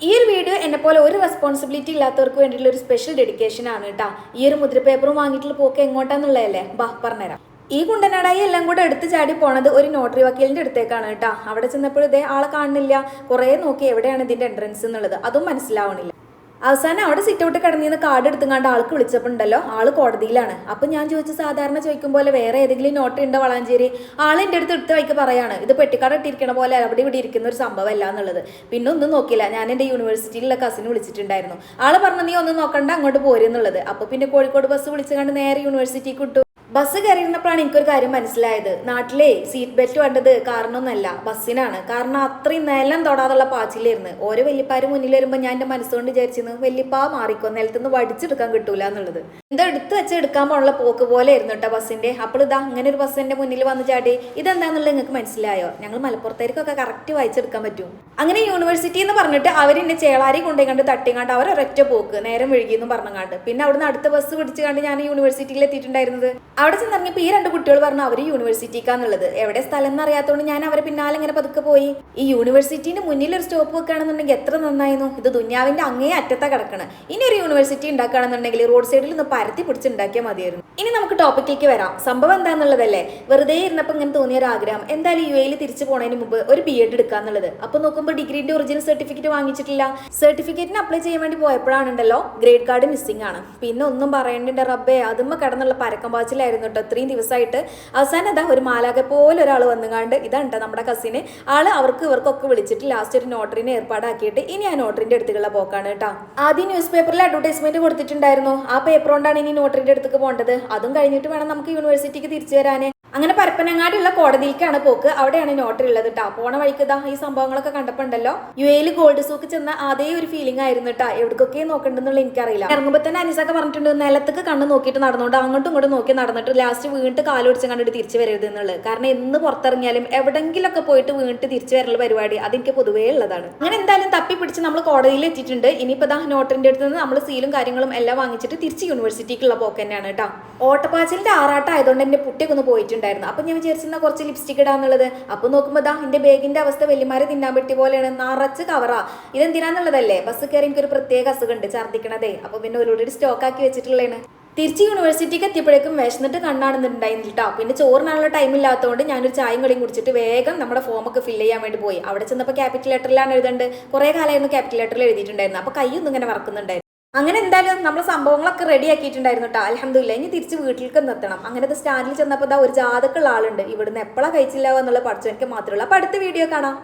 ഈ ഒരു വീഡിയോ എന്നെപ്പോലെ ഒരു റെസ്പോൺസിബിലിറ്റി ഇല്ലാത്തവർക്ക് വേണ്ടിയിട്ടുള്ള ഒരു സ്പെഷ്യൽ ഡെഡിക്കേഷൻ ആണ് കേട്ടോ. ഈ ഒരു മുദ്ര പേപ്പറും വാങ്ങിയിട്ടുള്ള പോക്ക് എങ്ങോട്ടാന്നുള്ളതല്ലേ, ബാ പറഞ്ഞുതരാം. ഈ കുണ്ടനാടായി എല്ലാം കൂടെ എടുത്ത് ചാടി പോണത് ഒരു നോട്ടറി വക്കീലിന്റെ അടുത്തേക്കാണ് കേട്ടോ. അവിടെ ചെന്നപ്പോൾ ഇതേ ആളെ കാണുന്നില്ല. കുറേ നോക്കി എവിടെയാണ് ഇതിന്റെ എൻട്രൻസ് എന്നുള്ളത്, അതും മനസ്സിലാവണില്ല. അവസാനം അവിടെ സിറ്റ് ഔട്ട് കിടന്നിന്ന് കാർഡ് എടുത്തുകൊണ്ട് ആൾക്ക് വിളിച്ചപ്പോണ്ടല്ലോ ആള് കോടതിയിലാണ്. അപ്പം ഞാൻ ചോദിച്ചു, സാധാരണ ചോദിക്കും പോലെ വേറെ ഏതെങ്കിലും നോട്ടറി ഉണ്ടോ വളാഞ്ചേരി? ആൾ എൻ്റെ അടുത്ത് എടുത്ത വഴിക്ക് പറയാണ്, ഇത് പെട്ടിക്കാട് ഇട്ടിരിക്കണ പോലെ അവിടെ ഇവിടെ ഇരിക്കുന്ന ഒരു സംഭവമല്ല എന്നുള്ളത്. പിന്നെ ഒന്നും നോക്കില്ല, ഞാൻ എൻ്റെ യൂണിവേഴ്സിറ്റിയിലുള്ള കസിന് വിളിച്ചിട്ടുണ്ടായിരുന്നു. ആള് പറഞ്ഞു, നീ ഒന്നും നോക്കണ്ട, അങ്ങോട്ട് പോരെന്നുള്ളത്. അപ്പോൾ പിന്നെ കോഴിക്കോട് ബസ് വിളിച്ചുകൊണ്ട് നേരെ യൂണിവേഴ്സിറ്റിക്ക് വിട്ടു. ബസ് കയറിയിരുന്നപ്പോഴാണ് എനിക്കൊരു കാര്യം മനസ്സിലായത്. നാട്ടിലെ സീറ്റ് ബെൽറ്റ് വേണ്ടത് കാരണമൊന്നുമല്ല, ബസ്സിനാണ്. കാരണം അത്രയും നിലം തൊടാതുള്ള പാച്ചിലായിരുന്നു. ഓരോ വല്യപ്പാര് മുന്നിൽ വരുമ്പോൾ ഞാൻ എൻ്റെ മനസ്സുകൊണ്ട് വിചാരിച്ചിരുന്നു, വല്യപ്പാ മാറിക്കോ, നിലത്തുനിന്ന് വടിച്ചെടുക്കാൻ കിട്ടൂല എന്നുള്ളത്. എന്താ എടുത്ത് വെച്ച് എടുക്കാൻ പോലുള്ള പോക്ക് പോലെ ആയിരുന്നു കേട്ടോ ബസ്സിന്റെ. അപ്പോൾ ഇതാ ഇങ്ങനെ ഒരു ബസ് എൻ്റെ മുന്നിൽ വന്ന് ചാടി. ഇതെന്താന്നുള്ളത് നിങ്ങൾക്ക് മനസ്സിലായോ? ഞങ്ങൾ മലപ്പുറത്തേക്കൊക്കെ കറക്റ്റ് വായിച്ചെടുക്കാൻ പറ്റും. അങ്ങനെ യൂണിവേഴ്സിറ്റി എന്ന് പറഞ്ഞിട്ട് അവരെന്നെ ചേളാരി കൊണ്ടുപോയി തട്ടിങ്ങാണ്ട് അവരൊരൊറ്റ പോക്ക് നേരം വഴുകിയെന്ന് പറഞ്ഞങ്ങാണ്ട്. പിന്നെ അവിടുന്ന് അടുത്ത ബസ് പിടിച്ചു കണ്ട് ഞാൻ യൂണിവേഴ്സിറ്റിയിൽ എത്തിയിട്ടുണ്ടായിരുന്നത്. അവിടെ ചെന്നിറങ്ങിയപ്പോൾ ഈ രണ്ട് കുട്ടികൾ പറഞ്ഞു അവർ യൂണിവേഴ്സിറ്റിക്കാന്നുള്ളത്. എവിടെ സ്ഥലം എന്ന് അറിയാത്തതുകൊണ്ട് ഞാൻ അവരെ പിന്നാലെ ഇങ്ങനെ പതുക്കെ പോയി. ഈ യൂണിവേഴ്സിറ്റിന്റെ മുന്നിൽ ഒരു സ്റ്റോപ്പ് വെക്കുകയാണെന്നുണ്ടെങ്കിൽ എത്ര നന്നായിരുന്നു. ഇത് ദുന്യാവിന്റെ അങ്ങേ അറ്റത്താ കിടക്കണം. ഇനി ഒരു യൂണിവേഴ്സിറ്റി ഉണ്ടാക്കുകയാണെന്നുണ്ടെങ്കിൽ റോഡ് സൈഡിൽ നിന്ന് പരത്തി പിടിച്ചുണ്ടാക്കിയാൽ മതിയായിരുന്നു. ഇനി നമുക്ക് ടോപ്പിക്കിലേക്ക് വരാം. സംഭവം എന്താണെന്നുള്ളതല്ലേ, വെറുതെ ഇരുന്നപ്പോൾ ഇങ്ങനെ തോന്നിയ ഒരു ആഗ്രഹം, എന്തായാലും UAE തിരിച്ചു പോണതിന് മുമ്പ് ഒരു BEd എടുക്കാന്നുള്ളത്. അപ്പോൾ നോക്കുമ്പോൾ ഡിഗ്രീന്റെ ഒറിജിനൽ സർട്ടിഫിക്കറ്റ് വാങ്ങിച്ചിട്ടില്ല. സർട്ടിഫിക്കറ്റിന് അപ്ലൈ ചെയ്യാൻ വേണ്ടി പോയപ്പോഴാണുണ്ടല്ലോ ഗ്രേഡ് കാർഡ് മിസ്സിംഗ് ആണ്. പിന്നെ ഒന്നും പറയേണ്ട റബ്ബേ, അതുമ്മ കിടന്നുള്ള പരക്കം പാച്ചിലായിരുന്നു കേട്ടോ ഇത്രയും ദിവസമായിട്ട്. അവസാനം എന്താ ഒരു മാലാകെ പോലെ ഒരാൾ വന്നുകാണ്ട്, ഇതാണ് നമ്മുടെ കസിന്. ആള് ഇവർക്കൊക്കെ വിളിച്ചിട്ട് ലാസ്റ്റ് ഒരു നോട്ടറിനെ ഏർപ്പാടാക്കിയിട്ട് ഇനി ആ നോട്ടറിന്റെ അടുത്തുള്ള പോക്കാണ് കേട്ടോ. ആദ്യം ന്യൂസ് പേപ്പറിൽ അഡ്വർടൈസ്മെന്റ് കൊടുത്തിട്ടുണ്ടായിരുന്നു. ആ പേപ്പർ കൊണ്ടാണ് ഇനി നോട്ടറിന്റെ അടുത്തേക്ക് പോകേണ്ടത്. അതും കഴിഞ്ഞിട്ട് വേണം നമുക്ക് യൂണിവേഴ്സിറ്റിക്ക് തിരിച്ചു വരാൻ. അങ്ങനെ പരപ്പനങ്ങാടിയുള്ള കോടതിയിലേക്കാണ് പോക്ക്. അവിടെയാണ് നോട്ടറി ഉള്ളത് കേട്ടോ. പോണ വഴിക്ക് ഈ സംഭവങ്ങളൊക്കെ കണ്ടപ്പോണ്ടല്ലോ UAE ഗോൾഡ് സൂക്ക് ചെന്ന അതേ ഒരു ഫീലിംഗ് ആയിരുന്നു കേട്ടോ. എവിടേക്കൊക്കെ നോക്കണ്ടെന്നുള്ള എനിക്കറിയില്ല. ഇറങ്ങുമ്പോൾ തന്നെ അനീസൊക്കെ പറഞ്ഞിട്ടുണ്ട്, നിലത്തേക്ക് കണ്ണ് നോക്കിയിട്ട് നടന്നുകൊണ്ട് അങ്ങോട്ടും ഇങ്ങോട്ടും നോക്കി നടന്നിട്ട് ലാസ്റ്റ് വീണിട്ട് കാലോടിച്ച് കണ്ടിട്ട് തിരിച്ചു വരരുത് എന്നുള്ളത്. കാരണം എന്ന് പുറത്തിറങ്ങിയാലും എവിടെങ്കിലൊക്കെ പോയിട്ട് വീണിട്ട് തിരിച്ചു വരലുള്ള പരിപാടി അതെനിക്ക് പൊതുവേ ഉള്ളതാണ്. അങ്ങനെ എന്തായാലും തപ്പി പിടിച്ച് നമ്മൾ കോടതിയിൽ എത്തിയിട്ടുണ്ട്. ഇനിയിപ്പോൾ നോട്ടറിന്റെ അടുത്ത് നിന്ന് നമ്മൾ സീലും കാര്യങ്ങളും എല്ലാം വാങ്ങിച്ചിട്ട് തിരിച്ച് യൂണിവേഴ്സിറ്റിക്കുള്ള പോക്ക് തന്നെയാണ് കേട്ടോ. ഓട്ടപ്പാച്ചിലിന്റെ ആറാട്ടമായതുകൊണ്ട് എന്റെ പുട്ടിയൊക്കെ ഒന്ന് പോയിട്ടുണ്ടായിരുന്നു. അപ്പൊ ഞാൻ വിചാരിച്ചിരുന്ന കുറച്ച് ലിപ്സ്റ്റിക് ഇടാന്നുള്ളത്. അപ്പൊ നോക്കുമ്പോൾ എന്റെ ബാഗിന്റെ അവസ്ഥ വലിയമാരെ തിന്നാൻ പറ്റിയ പോലെയാണ്, നിറച്ച് കവറാ. ഇതെന്തിനാന്നുള്ളതല്ലേ, ബസ് കയറി എനിക്കൊരു പ്രത്യേക അസുഖമുണ്ട്, ഛർദ്ദിക്കണതേ. അപ്പൊ പിന്നെ ഓൾറെഡി സ്റ്റോക്ക് ആക്കി വെച്ചിട്ടുള്ളതാണ്. തിരിച്ച് യൂണിവേഴ്സിറ്റിക്ക് എത്തിയപ്പോഴേക്കും വിശന്നിട്ട് കണ്ണാണെന്നുണ്ടായിരുന്നു കേട്ടോ. പിന്നെ ചോറിനാനുള്ള ടൈം ഇല്ലാത്തതുകൊണ്ട് ഞാനൊരു ചായയും കളിയും കുടിച്ചിട്ട് വേഗം നമ്മുടെ ഫോമൊക്കെ ഫില്ല് ചെയ്യാൻ വേണ്ടി പോയി. അവിടെ ചെന്നപ്പോൾ ക്യാപിറ്റൽ ലെറ്ററിലാണ് എഴുതേണ്ടത്. കുറേ കാലമായിരുന്നു ക്യാപിറ്റൽ ലെറ്ററിൽ എഴുതിയിട്ടുണ്ടായിരുന്നു. അപ്പോൾ കൈയൊന്നും ഇങ്ങനെ വറക്കുന്നുണ്ടായിരുന്നു. അങ്ങനെ എന്തായാലും നമ്മൾ സംഭവങ്ങളൊക്കെ റെഡി ആക്കിയിട്ടുണ്ടായിരുന്നു കേട്ടോ. അൽഹംദുലില്ലാ. ഇനി തിരിച്ച് വീട്ടിലേക്ക് എത്തണം. അങ്ങനത്തെ സ്റ്റാൻഡിൽ ചെന്നപ്പോൾ ഒരു ജാതക്കുള്ള ആളുണ്ട്. ഇവിടുന്ന് എപ്പോഴാണ് കഴിച്ചില്ല എന്നുള്ള പഠിച്ചു എനിക്ക് മാത്രമേ ഉള്ളൂ. അപ്പോൾ അടുത്ത വീഡിയോ കാണാം.